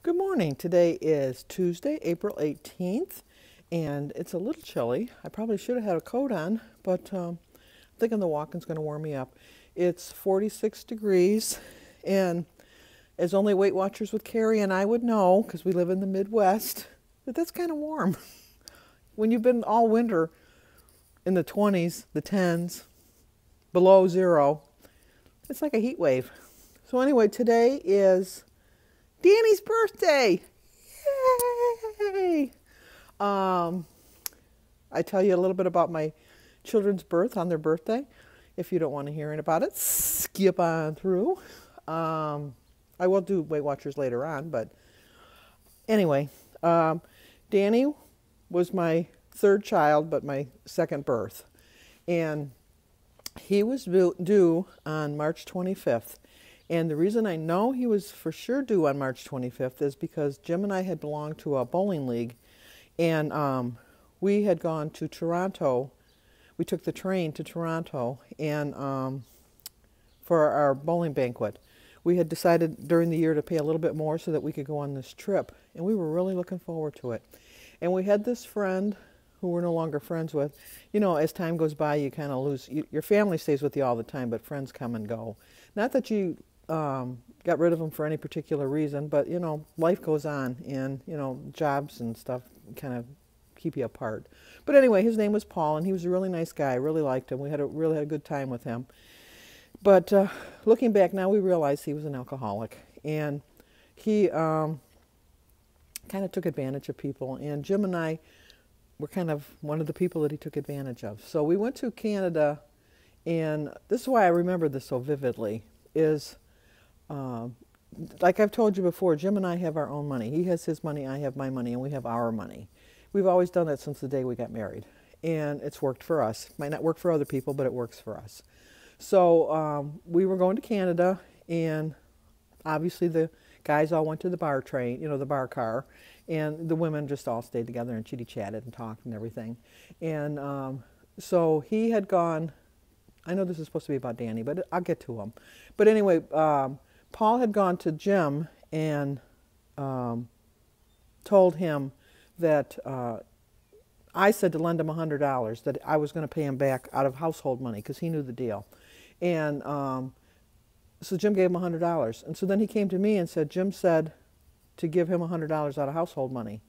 Good morning. Today is Tuesday, April 18th, and it's a little chilly. I probably should have had a coat on, but I'm thinking the walking's going to warm me up. It's 46 degrees, and as only Weight Watchers with Carrie and I would know, because we live in the Midwest, that's kind of warm. When you've been all winter in the 20s, the 10s, below zero, it's like a heat wave. So anyway, today is Danny's birthday. Yay! I tell you a little bit about my children's birth on their birthday. If you don't want to hear about it, skip on through. I will do Weight Watchers later on, but anyway, Danny was my third child, but my second birth. And he was due on March 25th. And the reason I know he was for sure due on March 25th is because Jim and I had belonged to a bowling league, and we had gone to Toronto. We took the train to Toronto and for our bowling banquet. We had decided during the year to pay a little bit more so that we could go on this trip, and we were really looking forward to it. And we had this friend who we're no longer friends with. You know, as time goes by, you kind of lose, your family stays with you all the time, but friends come and go. Not that you got rid of them for any particular reason, but you know, life goes on, and you know, jobs and stuff kind of keep you apart. But anyway, his name was Paul, and he was a really nice guy. I really liked him. We really had a good time with him. But looking back now, we realize he was an alcoholic, and he kind of took advantage of people. And Jim and I were kind of one of the people that he took advantage of. So we went to Canada, and this is why I remember this so vividly. Is like I've told you before, Jim and I have our own money. He has his money, I have my money, and we have our money. We've always done that since the day we got married, and it's worked for us. Might not work for other people, but it works for us. So we were going to Canada, and obviously the guys all went to the bar train, you know, the bar car, and the women just all stayed together and chitty-chatted and talked and everything. And so he had gone. I know this is supposed to be about Danny, but I'll get to him. But anyway, Paul had gone to Jim and told him that I said to lend him $100, that I was going to pay him back out of household money because he knew the deal. And so Jim gave him $100. And so then he came to me and said, Jim said to give him $100 out of household money.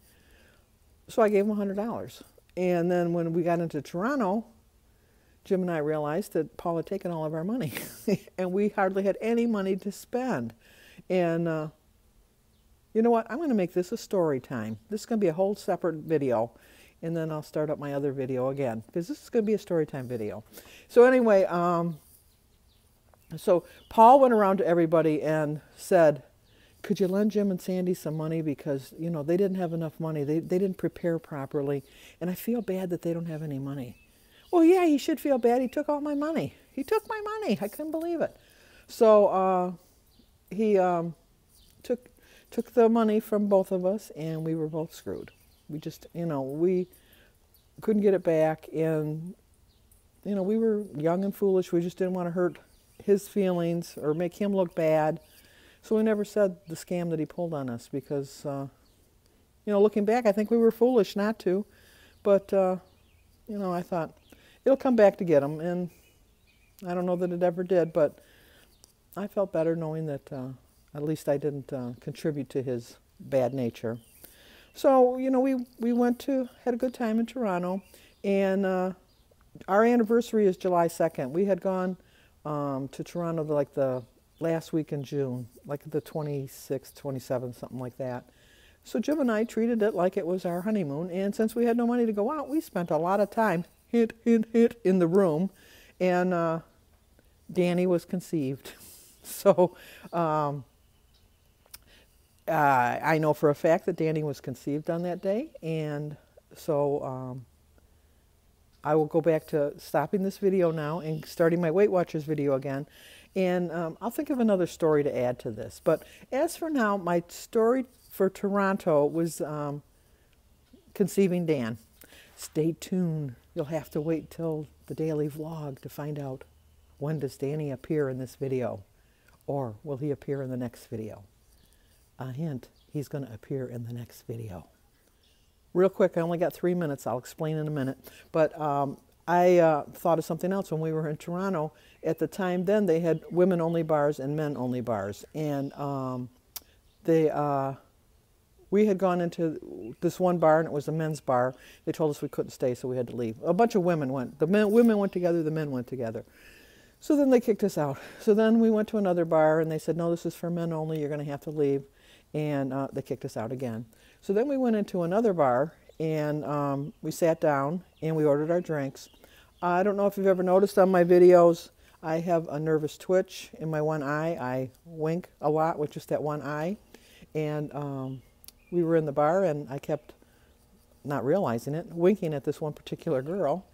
So I gave him $100. And then when we got into Toronto, Jim and I realized that Paul had taken all of our money, and we hardly had any money to spend. And you know what? I'm going to make this a story time. This is going to be a whole separate video, and then I'll start up my other video again, because this is going to be a story time video. So anyway, so Paul went around to everybody and said, could you lend Jim and Sandy some money, because you know they didn't have enough money. They didn't prepare properly, and I feel bad that they don't have any money. Well, yeah, he should feel bad. He took all my money. He took my money. I couldn't believe it. So he took the money from both of us, and we were both screwed. We just, you know, we couldn't get it back, and you know, we were young and foolish. We just didn't want to hurt his feelings or make him look bad. So we never said the scam that he pulled on us, because you know, looking back, I think we were foolish not to. But you know, I thought it'll come back to get him, and I don't know that it ever did, but I felt better knowing that at least I didn't contribute to his bad nature. So, you know, we had a good time in Toronto, and our anniversary is July 2nd. We had gone to Toronto like the last week in June, like the 26th, 27th, something like that. So Jim and I treated it like it was our honeymoon, and since we had no money to go out, we spent a lot of time hit in the room, and Danny was conceived. So I know for a fact that Danny was conceived on that day, and so I will go back to stopping this video now and starting my Weight Watchers video again, and I'll think of another story to add to this. But as for now, my story for Toronto was conceiving Dan. Stay tuned. You'll have to wait till the daily vlog to find out, when does Danny appear in this video, or will he appear in the next video? A hint, he's going to appear in the next video. Real quick, I only got 3 minutes. I'll explain in a minute. But I thought of something else when we were in Toronto. At the time then, they had women-only bars and men-only bars. And we had gone into this one bar, and it was a men's bar. They told us we couldn't stay, so we had to leave. A bunch of women went. Women went together, the men went together. So then they kicked us out. So then we went to another bar, and they said, no, this is for men only. You're going to have to leave. And they kicked us out again. So then we went into another bar, and we sat down, and we ordered our drinks. I don't know if you've ever noticed on my videos, I have a nervous twitch in my one eye. I wink a lot with just that one eye. And we were in the bar, and I kept, not realizing it, winking at this one particular girl.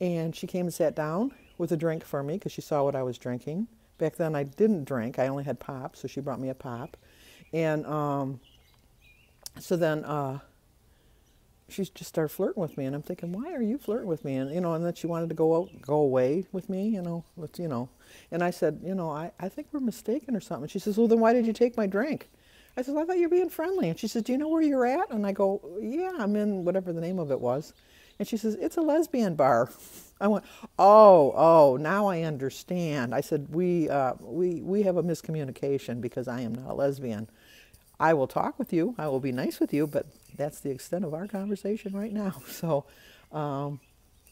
And she came and sat down with a drink for me because she saw what I was drinking. Back then I didn't drink. I only had pop, so she brought me a pop. And so then she just started flirting with me, and I'm thinking, why are you flirting with me? And and then she wanted to go away with me, And I said, I think we're mistaken or something. She says, well, then why did you take my drink? I said, I thought you were being friendly. And she says, do you know where you're at? And I go, yeah, I'm in whatever the name of it was. And she says, it's a lesbian bar. I went, oh, now I understand. I said, we have a miscommunication because I am not a lesbian. I will talk with you. I will be nice with you, but that's the extent of our conversation right now. So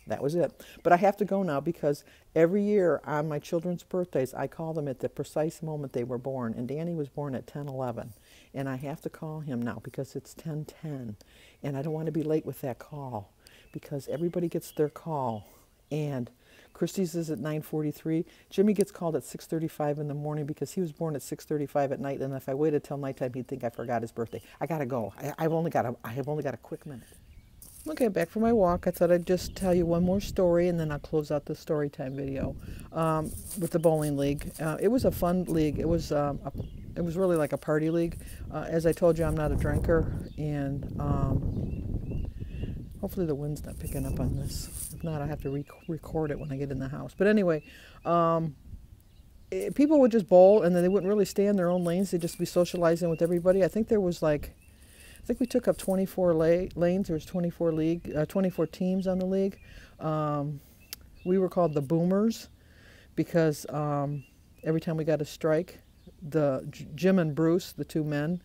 that was it. But I have to go now because every year on my children's birthdays, I call them at the precise moment they were born. And Danny was born at 10:11. And I have to call him now because it's 10:10. And I don't want to be late with that call because everybody gets their call. And Christy's is at 9:43. Jimmy gets called at 6:35 in the morning because he was born at 6:35 at night. And if I waited till nighttime, he'd think I forgot his birthday. I gotta go. I have only got a quick minute. Okay, back from my walk. I thought I'd just tell you one more story, and then I'll close out the story time video with the bowling league. It was a fun league. It was really like a party league. As I told you, I'm not a drinker, and hopefully the wind's not picking up on this. If not, I have to record it when I get in the house. But anyway, people would just bowl, and then they wouldn't really stay in their own lanes. They'd just be socializing with everybody. I think we took up 24 lanes. There was 24 teams on the league. We were called the Boomers because every time we got a strike, Jim and Bruce, the two men,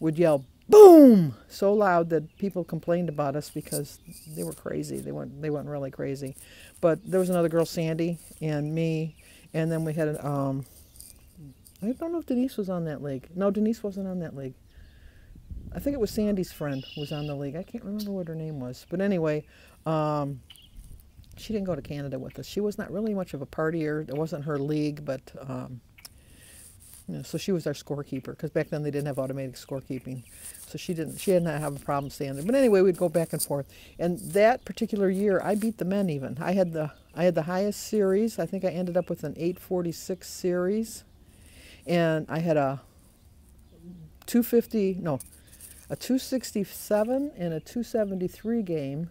would yell "boom" so loud that people complained about us because they were crazy. They weren't really crazy, but there was another girl, Sandy, and me, and then we had I don't know if Denise was on that league. No, Denise wasn't on that league. I think it was Sandy's friend who was on the league. I can't remember what her name was. But anyway, she didn't go to Canada with us. She was not really much of a partier. It wasn't her league, but so she was our scorekeeper because back then they didn't have automatic scorekeeping. So she did not have a problem staying there. But anyway, we'd go back and forth. And that particular year, I beat the men even. I had the highest series. I think I ended up with an 846 series. And I had a 267 and a 273 game.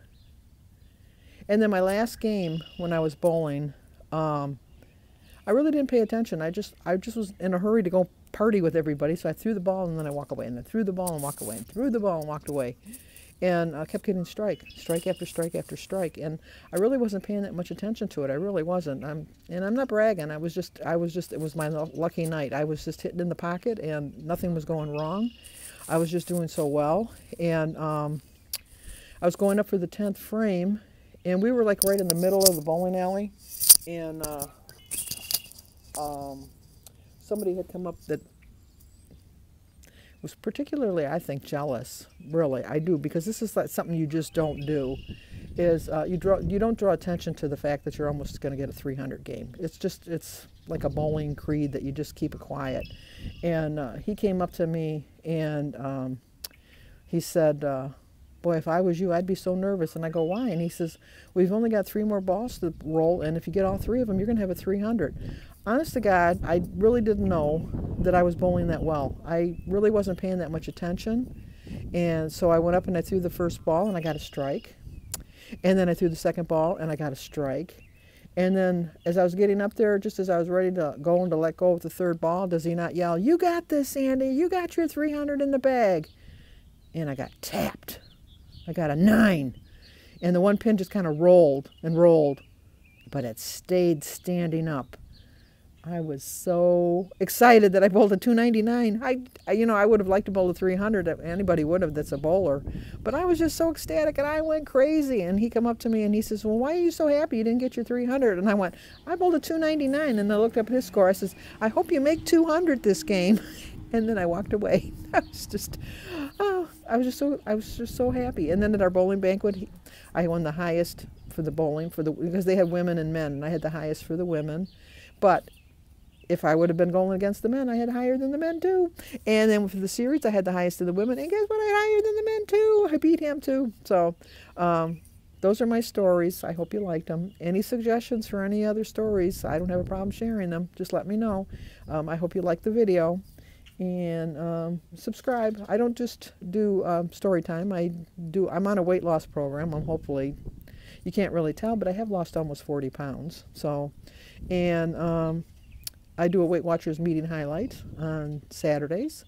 And then my last game when I was bowling, I really didn't pay attention. I just was in a hurry to go party with everybody. So I threw the ball and then I walk away, and then threw the ball and walked away, and threw the ball and walked away. And I kept getting strike after strike after strike. And I really wasn't paying that much attention to it. I really wasn't. And I'm not bragging. It was my lucky night. I was just hitting in the pocket and nothing was going wrong. I was just doing so well. And I was going up for the 10th frame, and we were like right in the middle of the bowling alley. And somebody had come up that was particularly, I think, jealous. Really, I do, because this is like something you just don't do. Is you don't draw attention to the fact that you're almost going to get a 300 game. It's like a bowling creed that you just keep it quiet. And he came up to me and he said, "Boy, if I was you, I'd be so nervous." And I go, "Why?" And he says, "We've only got 3 more balls to roll, and if you get all 3 of them, you're going to have a 300. Honest to God, I really didn't know that I was bowling that well. I really wasn't paying that much attention. And so I went up and I threw the first ball and I got a strike. And then I threw the second ball and I got a strike. And then as I was getting up there, just as I was ready to go and to let go of the third ball, does he not yell, "You got this, Sandy. You got your 300 in the bag." And I got tapped. I got a 9. And the one pin just kind of rolled and rolled, but it stayed standing up. I was so excited that I bowled a 299. I would have liked to bowl a 300. Anybody would have that's a bowler. But I was just so ecstatic, and I went crazy. And he come up to me, and he says, "Well, why are you so happy you didn't get your 300?" And I went, "I bowled a 299. And I looked up his score. I says, "I hope you make 200 this game." And then I walked away. I was just so happy. And then at our bowling banquet, I won the highest for the bowling because they had women and men, and I had the highest for the women. But if I would have been going against the men, I had higher than the men too. And then for the series, I had the highest of the women. And guess what? I had higher than the men too. I beat him too. So those are my stories. I hope you liked them. Any suggestions for any other stories? I don't have a problem sharing them. Just let me know. I hope you liked the video. And subscribe. I don't just do story time. I'm on a weight loss program. Hopefully, you can't really tell, but I have lost almost 40 pounds. So, and I do a Weight Watchers meeting highlight on Saturdays,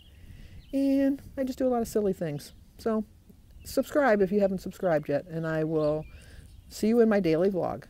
and I just do a lot of silly things. So subscribe if you haven't subscribed yet, and I will see you in my daily vlog.